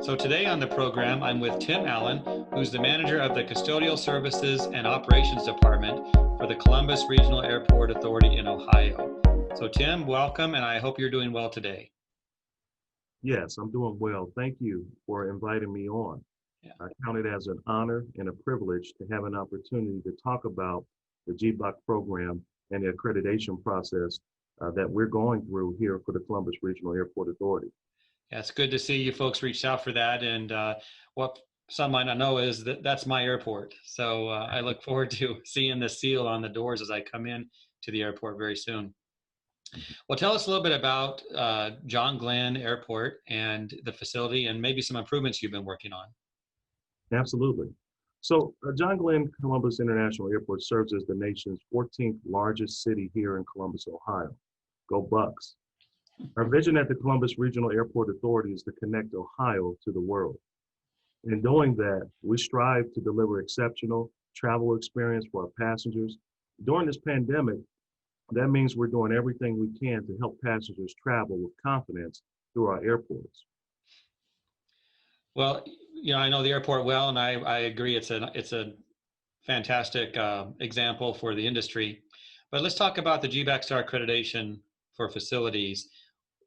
So today on the program, I'm with Tim Allen, who's the manager of the Custodial Services and Operations Department for the Columbus Regional Airport Authority in Ohio. So Tim, welcome, and I hope you're doing well today. Yes, I'm doing well. Thank you for inviting me on. Yeah. I count it as an honor and a privilege to have an opportunity to talk about the GBAC program and the accreditation process that we're going through here for the Columbus Regional Airport Authority. Yeah, it's good to see you folks reached out for that. And what some might not know is that that's my airport. So I look forward to seeing the seal on the doors as I come in to the airport very soon. Well, tell us a little bit about John Glenn Airport and the facility and maybe some improvements you've been working on. Absolutely. So John Glenn Columbus International Airport serves as the nation's 14th largest city here in Columbus, Ohio. Go Bucks. Our vision at the Columbus Regional Airport Authority is to connect Ohio to the world. In doing that, we strive to deliver exceptional travel experience for our passengers. During this pandemic, that means we're doing everything we can to help passengers travel with confidence through our airports. Well, I know the airport well, and I agree it's a fantastic example for the industry. But let's talk about the GBAC STAR accreditation for facilities.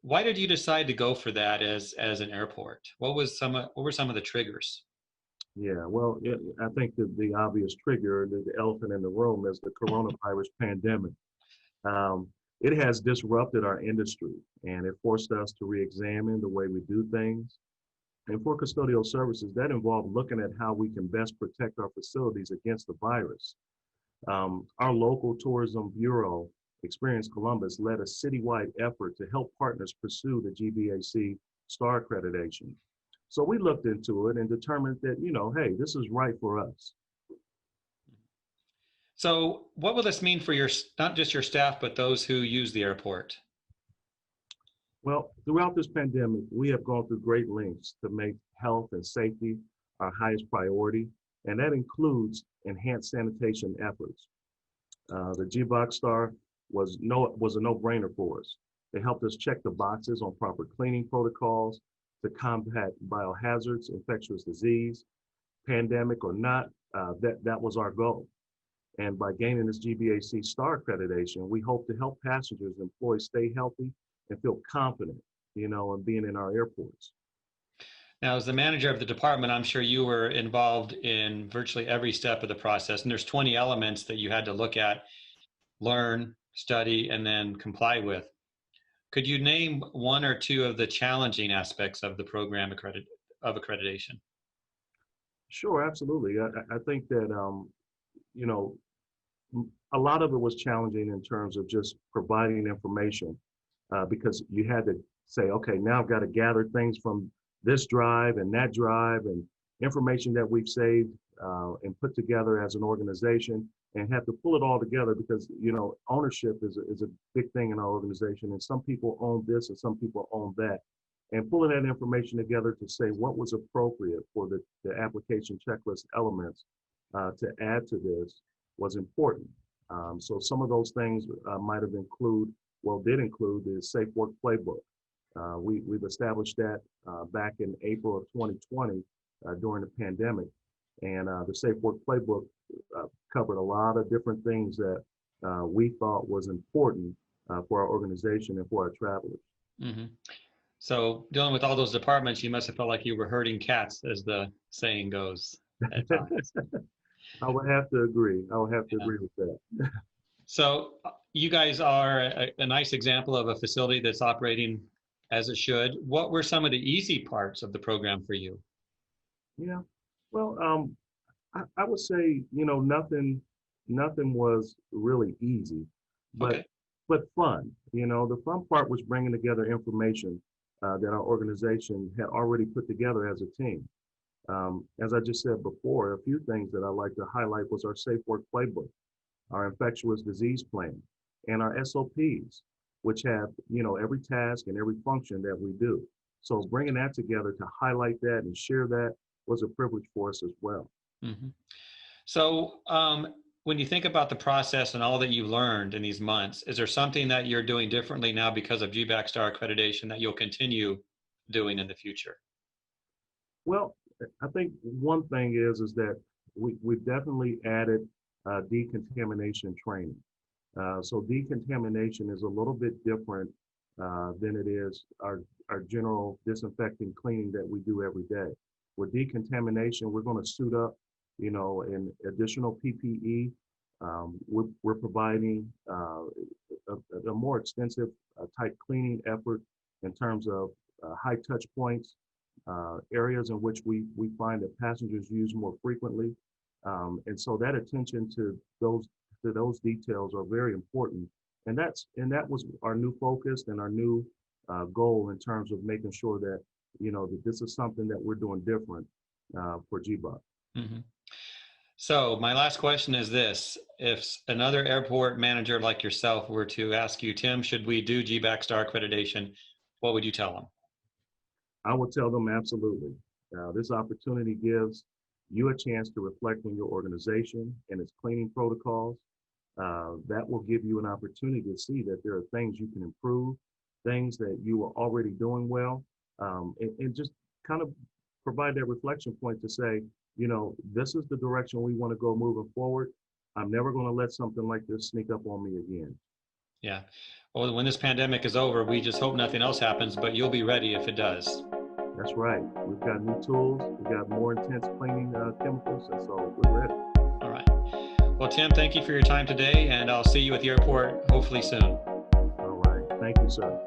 Why did you decide to go for that as an airport? What were some of the triggers? Yeah, well, I think that the obvious trigger, the elephant in the room, is the coronavirus pandemic. It has disrupted our industry, and it forced us to re-examine the way we do things. And for custodial services, that involved looking at how we can best protect our facilities against the virus. Our local tourism bureau, Experience Columbus, led a citywide effort to help partners pursue the GBAC STAR accreditation. So we looked into it and determined that, hey, this is right for us. So what will this mean for not just your staff, but those who use the airport? Well, throughout this pandemic, we have gone through great lengths to make health and safety our highest priority, and that includes enhanced sanitation efforts. The GBAC STAR was a no-brainer for us. They helped us check the boxes on proper cleaning protocols to combat biohazards, infectious disease, pandemic or not. That was our goal. And by gaining this GBAC STAR accreditation, we hope to help passengers and employees stay healthy and feel confident, in being in our airports. Now, as the manager of the department, I'm sure you were involved in virtually every step of the process. And there's 20 elements that you had to look at, learn, study, and then comply with. Could you name one or two of the challenging aspects of the program accreditation? Sure, absolutely. I think that, a lot of it was challenging in terms of just providing information because you had to say, okay, now I've got to gather things from this drive and that drive and information that we've saved and put together as an organization and have to pull it all together because, ownership is a big thing in our organization. And some people own this and some people own that. And pulling that information together to say what was appropriate for the application checklist elements to add to this was important. So some of those things did include the Safe Work Playbook. We've established that back in April of 2020 during the pandemic. And the Safe Work Playbook covered a lot of different things that we thought was important for our organization and for our travelers. Mm-hmm. So dealing with all those departments, you must have felt like you were herding cats, as the saying goes at times. I would have to agree. Agree with that. So you guys are a nice example of a facility that's operating as it should. What were some of the easy parts of the program for you? Yeah, well, I would say, nothing was really easy, but fun. The fun part was bringing together information that our organization had already put together as a team. As I just said before, a few things that I like to highlight was our Safe Work Playbook, our infectious disease plan, and our SOPs, which have, every task and every function that we do. So bringing that together to highlight that and share that was a privilege for us as well. Mm-hmm. So when you think about the process and all that you learned in these months, is there something that you're doing differently now because of GBAC STAR accreditation that you'll continue doing in the future? Well, I think one thing is that we've definitely added decontamination training. So decontamination is a little bit different than it is our general disinfecting cleaning that we do every day. With decontamination, we're going to suit up, in additional PPE. We're providing a more extensive type cleaning effort in terms of high touch points, areas in which we find that passengers use more frequently. And so that attention to those details are very important. And that was our new focus and our new goal in terms of making sure that, that this is something that we're doing different for GBAC. Mm-hmm. So my last question is this: if another airport manager like yourself were to ask you, Tim, should we do GBAC STAR accreditation, what would you tell them? I would tell them absolutely. This opportunity gives you a chance to reflect on your organization and its cleaning protocols. That will give you an opportunity to see that there are things you can improve, things that you are already doing well, and just kind of provide that reflection point to say, this is the direction we want to go moving forward. I'm never going to let something like this sneak up on me again. Yeah. Well, when this pandemic is over, we just hope nothing else happens, but you'll be ready if it does. That's right. We've got new tools. We've got more intense cleaning chemicals, and so we're ready. All right. Well, Tim, thank you for your time today, and I'll see you at the airport hopefully soon. All right. Thank you, sir.